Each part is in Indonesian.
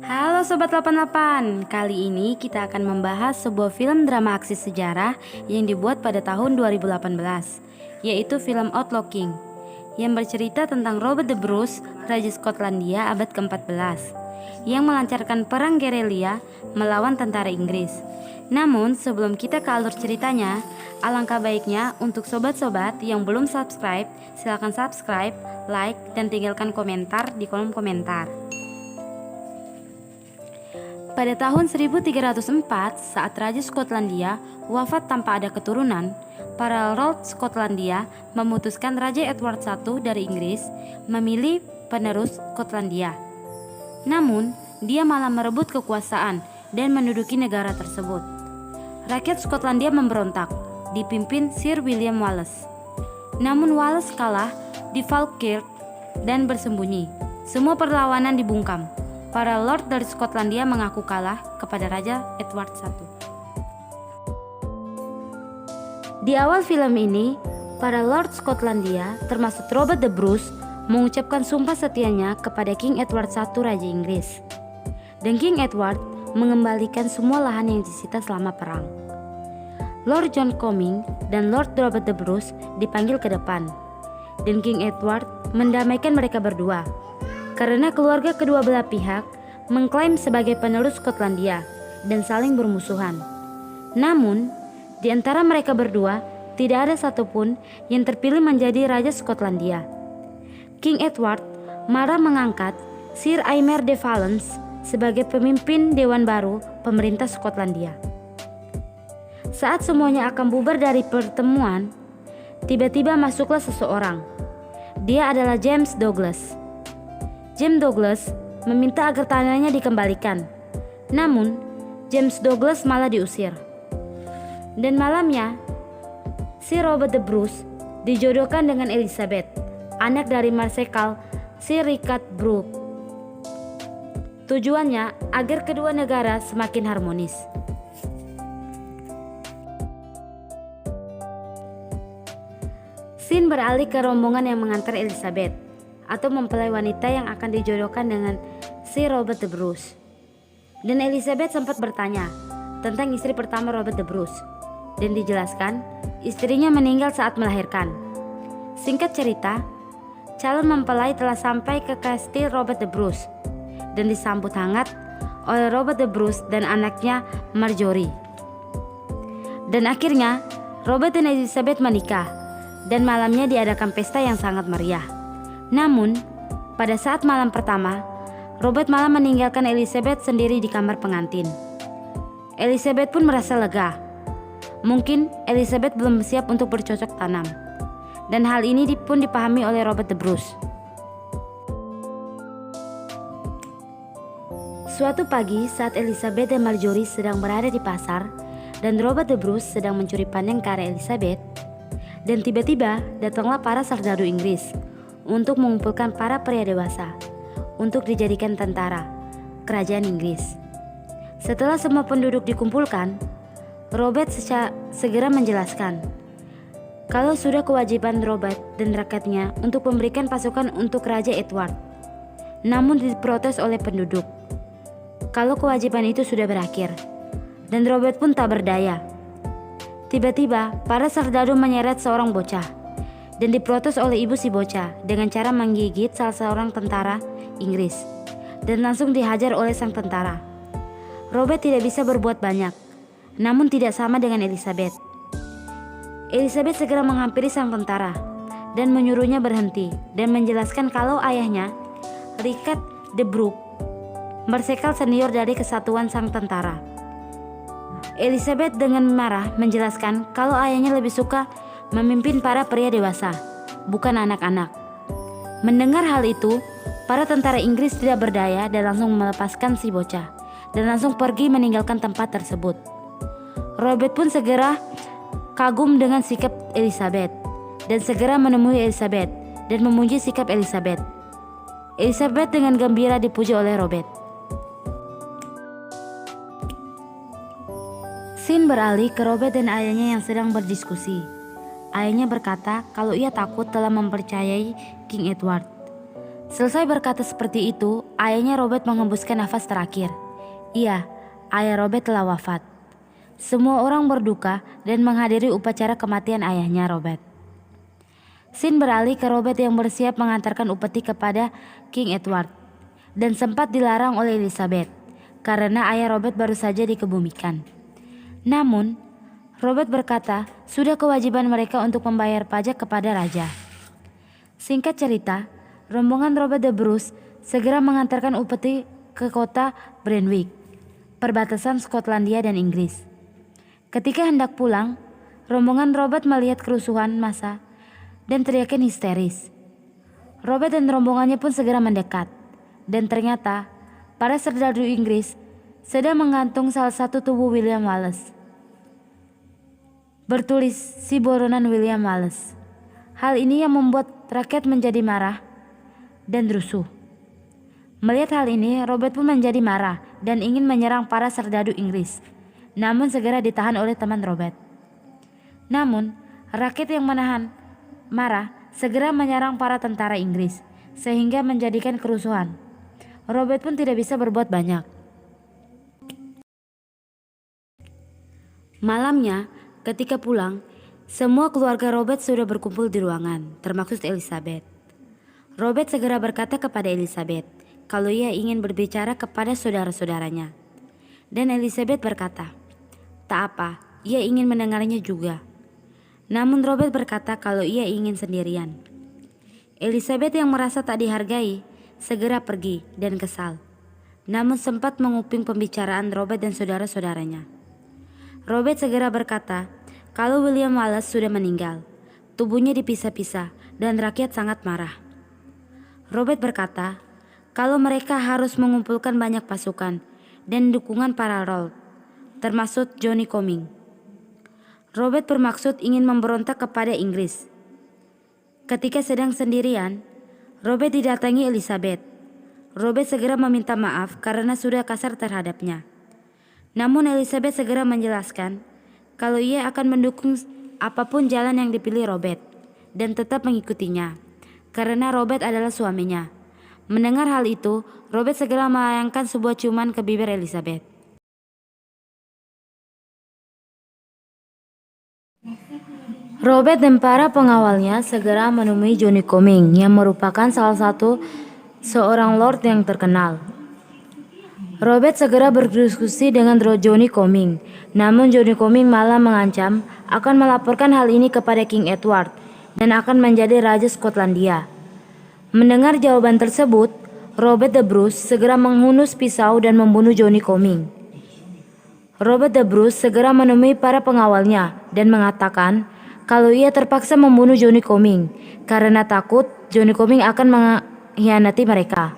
Halo Sobat 88, kali ini kita akan membahas sebuah film drama aksi sejarah yang dibuat pada tahun 2018, yaitu film Outlaw King, yang bercerita tentang Robert the Bruce, Raja Skotlandia abad ke-14, yang melancarkan perang gerilya melawan tentara Inggris. Namun sebelum kita ke alur ceritanya, alangkah baiknya untuk sobat-sobat yang belum subscribe, silakan subscribe, like, dan tinggalkan komentar di kolom komentar. Pada tahun 1304, saat Raja Skotlandia wafat tanpa ada keturunan, para Lord Skotlandia memutuskan Raja Edward I dari Inggris memilih penerus Skotlandia. Namun, dia malah merebut kekuasaan dan menduduki negara tersebut. Rakyat Skotlandia memberontak, dipimpin Sir William Wallace. Namun Wallace kalah di Falkirk dan bersembunyi. Semua perlawanan dibungkam. Para lord dari Skotlandia mengaku kalah kepada Raja Edward I. Di awal film ini, para lord Skotlandia, termasuk Robert the Bruce, mengucapkan sumpah setianya kepada King Edward I Raja Inggris. Dan King Edward mengembalikan semua lahan yang disita selama perang. Lord John Comyn dan Lord Robert the Bruce dipanggil ke depan, dan King Edward mendamaikan mereka berdua, karena keluarga kedua belah pihak mengklaim sebagai penerus Skotlandia dan saling bermusuhan. Namun, di antara mereka berdua tidak ada satupun yang terpilih menjadi Raja Skotlandia. King Edward marah mengangkat Sir Aymer de Valence sebagai pemimpin Dewan baru pemerintah Skotlandia. Saat semuanya akan bubar dari pertemuan, tiba-tiba masuklah seseorang. Dia adalah James Douglas. James Douglas meminta agar tanahnya dikembalikan. Namun, James Douglas malah diusir. Dan malamnya, Sir Robert the Bruce dijodohkan dengan Elizabeth, anak dari Marsekal Sir Richard Brooke. Tujuannya agar kedua negara semakin harmonis. Scene beralih ke rombongan yang mengantar Elizabeth, atau mempelai wanita yang akan dijodohkan dengan Sir Robert the Bruce. Dan Elizabeth sempat bertanya tentang istri pertama Robert the Bruce, dan dijelaskan istrinya meninggal saat melahirkan. Singkat cerita, calon mempelai telah sampai ke kastil Robert the Bruce dan disambut hangat oleh Robert the Bruce dan anaknya Marjorie. Dan akhirnya Robert dan Elizabeth menikah, dan malamnya diadakan pesta yang sangat meriah. Namun, pada saat malam pertama, Robert malah meninggalkan Elizabeth sendiri di kamar pengantin. Elizabeth pun merasa lega. Mungkin Elizabeth belum siap untuk bercocok tanam. Dan hal ini pun dipahami oleh Robert the Bruce. Suatu pagi saat Elizabeth dan Marjorie sedang berada di pasar dan Robert the Bruce sedang mencuri pandang ke arah Elizabeth, dan tiba-tiba datanglah para serdadu Inggris untuk mengumpulkan para pria dewasa untuk dijadikan tentara kerajaan Inggris. Setelah semua penduduk dikumpulkan, Robert segera menjelaskan kalau sudah kewajiban Robert dan rakyatnya untuk memberikan pasukan untuk Raja Edward. Namun diprotes oleh penduduk kalau kewajiban itu sudah berakhir, dan Robert pun tak berdaya. Tiba-tiba para serdadu menyeret seorang bocah dan diprotes oleh ibu si bocah dengan cara menggigit salah seorang tentara Inggris dan langsung dihajar oleh sang tentara. Robert tidak bisa berbuat banyak, namun tidak sama dengan Elizabeth. Elizabeth segera menghampiri sang tentara dan menyuruhnya berhenti dan menjelaskan kalau ayahnya, Richard de Brooke, Marsekal senior dari kesatuan sang tentara. Elizabeth dengan marah menjelaskan kalau ayahnya lebih suka memimpin para pria dewasa, bukan anak-anak. Mendengar hal itu, para tentara Inggris tidak berdaya dan langsung melepaskan si bocah dan langsung pergi meninggalkan tempat tersebut. Robert pun segera kagum dengan sikap Elizabeth dan segera menemui Elizabeth dan memuji sikap Elizabeth. Elizabeth dengan gembira dipuji oleh Robert. Scene beralih ke Robert dan ayahnya yang sedang berdiskusi. Ayahnya berkata kalau ia takut telah mempercayai King Edward. Selesai berkata seperti itu, ayahnya Robert mengembuskan nafas terakhir. Iya, ayah Robert telah wafat. Semua orang berduka dan menghadiri upacara kematian ayahnya Robert. Scene beralih ke Robert yang bersiap mengantarkan upeti kepada King Edward dan sempat dilarang oleh Elizabeth karena ayah Robert baru saja dikebumikan. Namun, Robert berkata sudah kewajiban mereka untuk membayar pajak kepada raja. Singkat cerita, rombongan Robert the Bruce segera mengantarkan upeti ke kota Brentwick, perbatasan Skotlandia dan Inggris. Ketika hendak pulang, rombongan Robert melihat kerusuhan massa dan teriakan histeris. Robert dan rombongannya pun segera mendekat, dan ternyata para serdadu Inggris sedang menggantung salah satu tubuh William Wallace. Bertulis si buronan William Wallace. Hal ini yang membuat rakyat menjadi marah dan rusuh. Melihat hal ini, Robert pun menjadi marah dan ingin menyerang para serdadu Inggris, namun segera ditahan oleh teman Robert. Namun, rakyat yang menahan marah segera menyerang para tentara Inggris sehingga menjadikan kerusuhan. Robert pun tidak bisa berbuat banyak. Malamnya, ketika pulang, semua keluarga Robert sudah berkumpul di ruangan, termasuk Elizabeth. Robert segera berkata kepada Elizabeth kalau ia ingin berbicara kepada saudara-saudaranya. Dan Elizabeth berkata, "Tak apa, ia ingin mendengarnya juga." Namun Robert berkata kalau ia ingin sendirian. Elizabeth yang merasa tak dihargai segera pergi dan kesal, namun sempat menguping pembicaraan Robert dan saudara-saudaranya. Robert segera berkata kalau William Wallace sudah meninggal, tubuhnya dipisah-pisah dan rakyat sangat marah. Robert berkata kalau mereka harus mengumpulkan banyak pasukan dan dukungan para lord, termasuk Johnny Coming. Robert bermaksud ingin memberontak kepada Inggris. Ketika sedang sendirian, Robert didatangi Elizabeth. Robert segera meminta maaf karena sudah kasar terhadapnya. Namun Elizabeth segera menjelaskan kalau ia akan mendukung apapun jalan yang dipilih Robert dan tetap mengikutinya, karena Robert adalah suaminya. Mendengar hal itu, Robert segera melayangkan sebuah ciuman ke bibir Elizabeth. Robert dan para pengawalnya segera menemui Johnny Coming yang merupakan salah satu seorang lord yang terkenal. Robert segera berdiskusi dengan Johnny Coming, namun Johnny Coming malah mengancam akan melaporkan hal ini kepada King Edward dan akan menjadi Raja Skotlandia. Mendengar jawaban tersebut, Robert the Bruce segera menghunus pisau dan membunuh Johnny Coming. Robert the Bruce segera menemui para pengawalnya dan mengatakan kalau ia terpaksa membunuh Johnny Coming karena takut Johnny Coming akan mengkhianati mereka.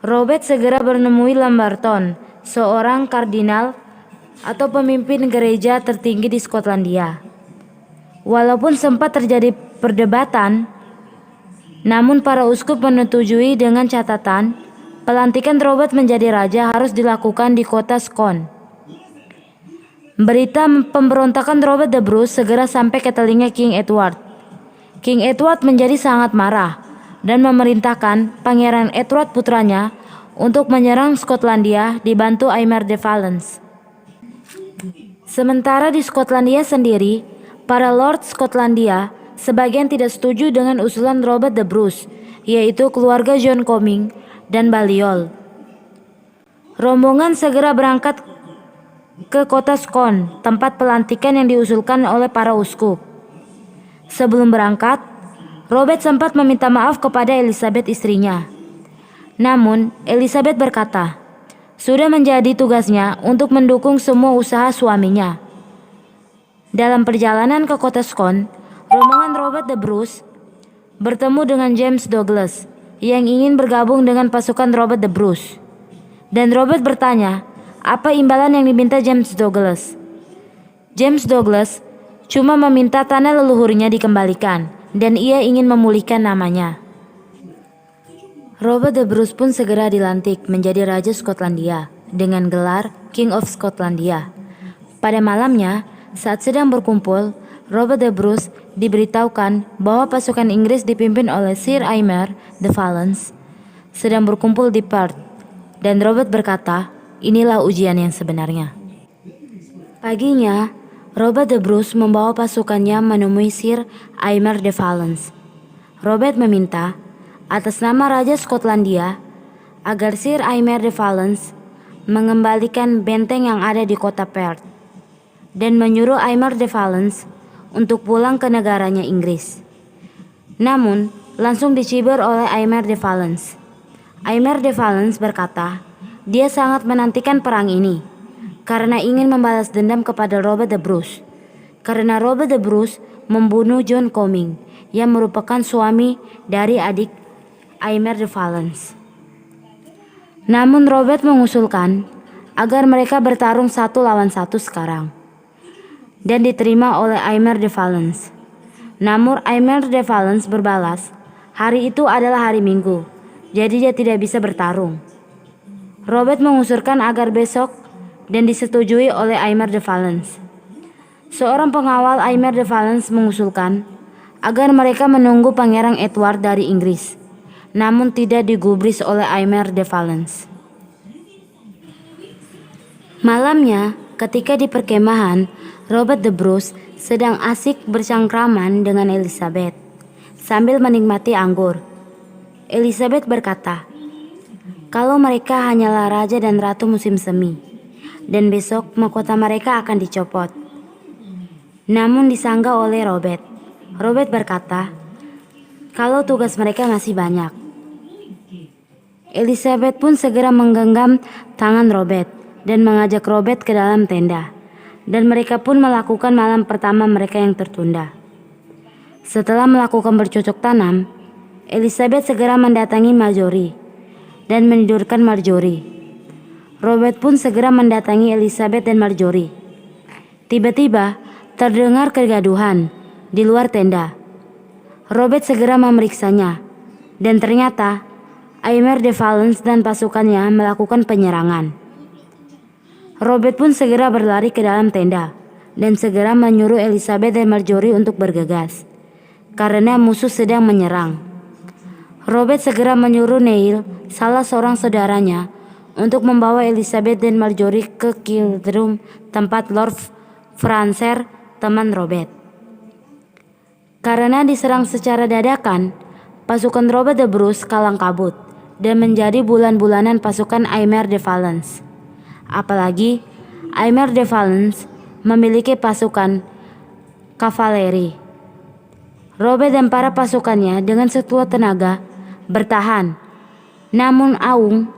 Robert segera menemui Lamberton, seorang kardinal atau pemimpin gereja tertinggi di Skotlandia. Walaupun sempat terjadi perdebatan, namun para uskup menyetujui dengan catatan pelantikan Robert menjadi raja harus dilakukan di kota Scone. Berita pemberontakan Robert the Bruce segera sampai ke telinga King Edward. King Edward menjadi sangat marah dan memerintahkan Pangeran Edward putranya untuk menyerang Skotlandia dibantu Aymer de Valence. Sementara di Skotlandia sendiri, para Lord Skotlandia sebagian tidak setuju dengan usulan Robert the Bruce, yaitu keluarga John Coming dan Balliol. Rombongan segera berangkat ke kota Scone, tempat pelantikan yang diusulkan oleh para uskup. Sebelum berangkat, Robert sempat meminta maaf kepada Elizabeth istrinya. Namun, Elizabeth berkata, sudah menjadi tugasnya untuk mendukung semua usaha suaminya. Dalam perjalanan ke kota Scone, rombongan Robert the Bruce bertemu dengan James Douglas yang ingin bergabung dengan pasukan Robert the Bruce. Dan Robert bertanya, apa imbalan yang diminta James Douglas? James Douglas cuma meminta tanah leluhurnya dikembalikan dan ia ingin memulihkan namanya. Robert the Bruce pun segera dilantik menjadi Raja Skotlandia dengan gelar King of Skotlandia. Pada malamnya, saat sedang berkumpul, Robert the Bruce diberitahukan bahwa pasukan Inggris dipimpin oleh Sir Aymer de Valence sedang berkumpul di Perth, dan Robert berkata, inilah ujian yang sebenarnya. Paginya, Robert the Bruce membawa pasukannya menemui Sir Aymer de Valence. Robert meminta, atas nama Raja Skotlandia, agar Sir Aymer de Valence mengembalikan benteng yang ada di kota Perth, dan menyuruh Aymer de Valence untuk pulang ke negaranya Inggris. Namun, langsung dicibir oleh Aymer de Valence. Aymer de Valence berkata, dia sangat menantikan perang ini karena ingin membalas dendam kepada Robert the Bruce, karena Robert the Bruce membunuh John Comyn yang merupakan suami dari adik Aymer de Valence. Namun Robert mengusulkan agar mereka bertarung 1 lawan 1 sekarang, dan diterima oleh Aymer de Valence. Namun Aymer de Valence berbalas, hari itu adalah hari Minggu, jadi dia tidak bisa bertarung. Robert mengusulkan agar besok, dan disetujui oleh Aymer de Valence. Seorang pengawal Aymer de Valence mengusulkan agar mereka menunggu Pangeran Edward dari Inggris, namun tidak digubris oleh Aymer de Valence. Malamnya, ketika di perkemahan, Robert the Bruce sedang asik bersangkraman dengan Elizabeth sambil menikmati anggur. Elizabeth berkata, kalau mereka hanyalah raja dan ratu musim semi, dan besok mahkota mereka akan dicopot. Namun disanggah oleh Robert. Robert berkata, kalau tugas mereka masih banyak. Elizabeth pun segera menggenggam tangan Robert dan mengajak Robert ke dalam tenda, dan mereka pun melakukan malam pertama mereka yang tertunda. Setelah melakukan bercocok tanam, Elizabeth segera mendatangi Marjorie dan menidurkan Marjorie. Robert pun segera mendatangi Elizabeth dan Marjorie. Tiba-tiba terdengar kegaduhan di luar tenda. Robert segera memeriksanya, dan ternyata Aymer de Valence dan pasukannya melakukan penyerangan. Robert pun segera berlari ke dalam tenda dan segera menyuruh Elizabeth dan Marjorie untuk bergegas karena musuh sedang menyerang. Robert segera menyuruh Neil, salah seorang saudaranya, untuk membawa Elizabeth dan Marjorie ke Kildrum, tempat Lord Francer, teman Robert. Karena diserang secara dadakan, pasukan Robert the Bruce kalang kabut dan menjadi bulan-bulanan pasukan Aymer de Valence. Apalagi Aymer de Valence memiliki pasukan kavaleri. Robert dan para pasukannya dengan sekuat tenaga bertahan. Namun Aung,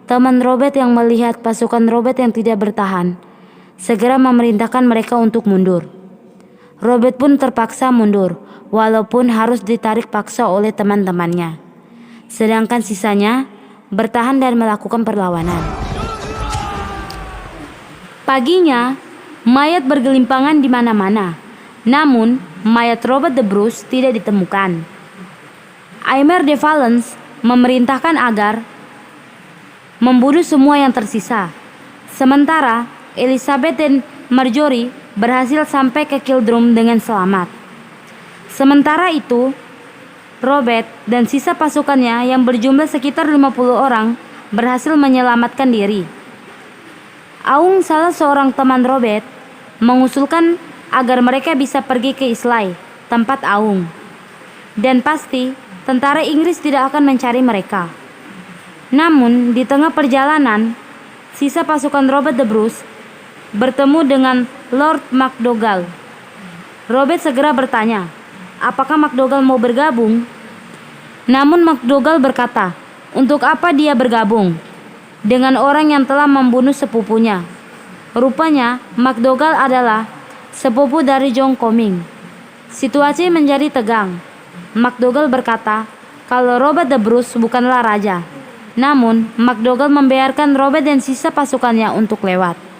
teman Robert yang melihat pasukan Robert yang tidak bertahan, segera memerintahkan mereka untuk mundur. Robert pun terpaksa mundur, walaupun harus ditarik paksa oleh teman-temannya. Sedangkan sisanya bertahan dan melakukan perlawanan. Paginya, mayat bergelimpangan di mana-mana. Namun, mayat Robert the Bruce tidak ditemukan. Aymer de Valence memerintahkan agar membunuh semua yang tersisa. Sementara Elizabeth dan Marjorie berhasil sampai ke Kildrum dengan selamat. Sementara itu, Robert dan sisa pasukannya yang berjumlah sekitar 50 orang berhasil menyelamatkan diri. Aung, salah seorang teman Robert, mengusulkan agar mereka bisa pergi ke Islay, tempat Aung. Dan pasti tentara Inggris tidak akan mencari mereka. Namun, di tengah perjalanan, sisa pasukan Robert the Bruce bertemu dengan Lord MacDougall. Robert segera bertanya, apakah MacDougall mau bergabung? Namun MacDougall berkata, untuk apa dia bergabung dengan orang yang telah membunuh sepupunya? Rupanya, MacDougall adalah sepupu dari John Comyn. Situasi menjadi tegang. MacDougall berkata, kalau Robert the Bruce bukanlah raja. Namun, MacDougall membiarkan Robert dan sisa pasukannya untuk lewat.